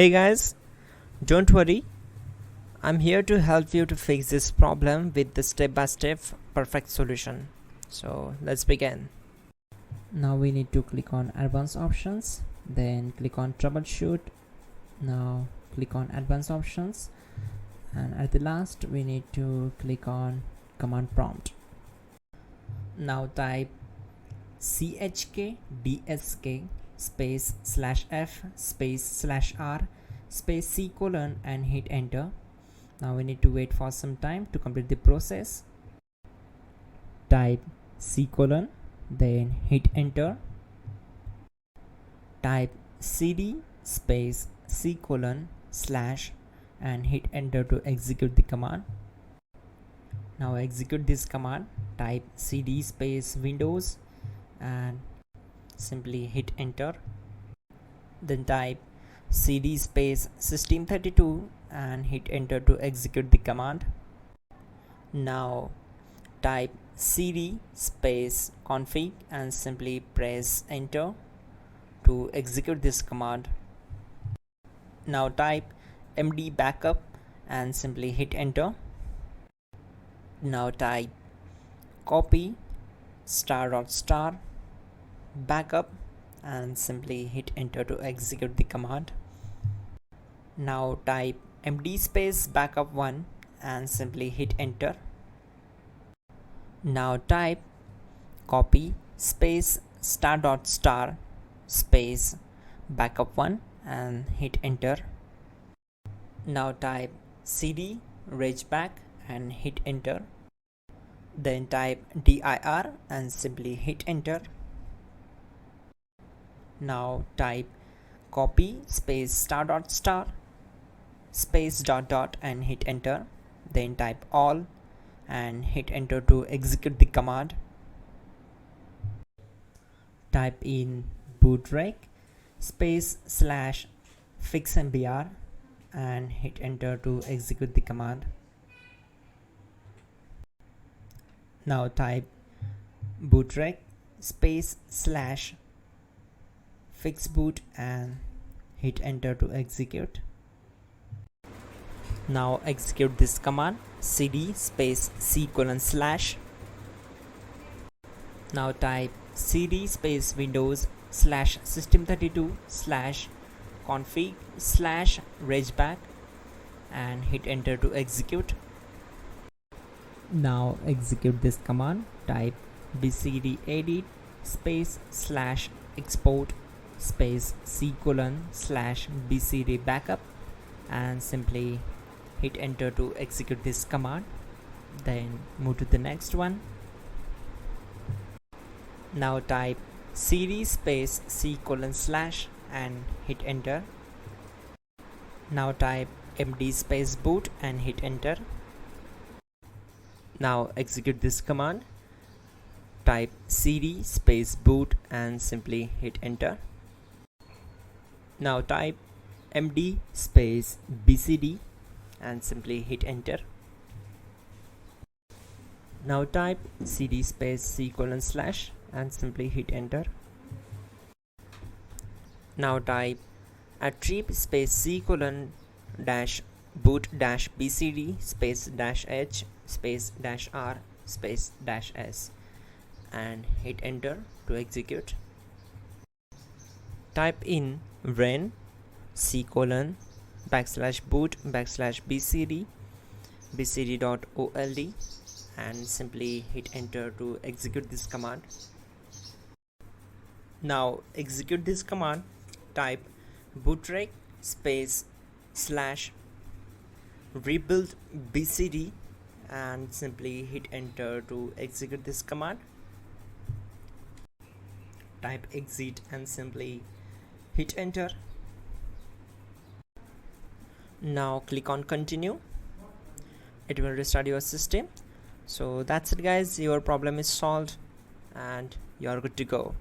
Hey guys, don't worry, I'm here to help you to fix this problem with the step-by-step perfect solution. So let's begin. Now we need to click on advanced options, then click on troubleshoot. Now click on advanced options, and at the last we need to click on command prompt. Now type chkdsk space /f space /r space c : and hit enter. Now we need to wait for some time to complete the process. Type c : then hit enter. Type cd space c : / and hit enter to execute the command. Now execute this command. Type cd space windows and simply hit enter. Then type cd space system32 and hit enter to execute the command. Now type cd space config and simply press enter to execute this command. Now type md backup and simply hit enter. Now type copy *** backup and simply hit enter to execute the command. Now type md space backup1 and simply hit enter. Now type copy space ** space backup1 and hit enter. Now type cd regback and hit enter. Then type dir and simply hit enter. Now type copy space ** space ... and hit enter. Then type all and hit enter to execute the command. Type in bootrec space / fixmbr and hit enter to execute the command. Now type bootrec space / fixboot and hit enter to execute. Now execute this command cd space c : /. Now type cd space windows /system32 /config /regback and hit enter to execute. Now execute this command. Type bcdedit space / export space c : /bcd backup and simply hit enter to execute this command. Then move to the next one. Now type cd space c : / and hit enter. Now type md space boot and hit enter. Now execute this command. Type cd space boot and simply hit enter. Now type md space bcd and simply hit enter. Now type cd space c : / and simply hit enter. Now type attrib space c : -boot -bcd space -h space -r space -s and hit enter to execute. Type in ren c : \boot /bcd bcd.old and simply hit enter to execute this command. Now execute this command. Type bootrec space / rebuildbcd and simply hit enter to execute this command. Type exit and simply hit enter. Now click on continue. It will restart your system. So that's it guys, your problem is solved and you are good to go.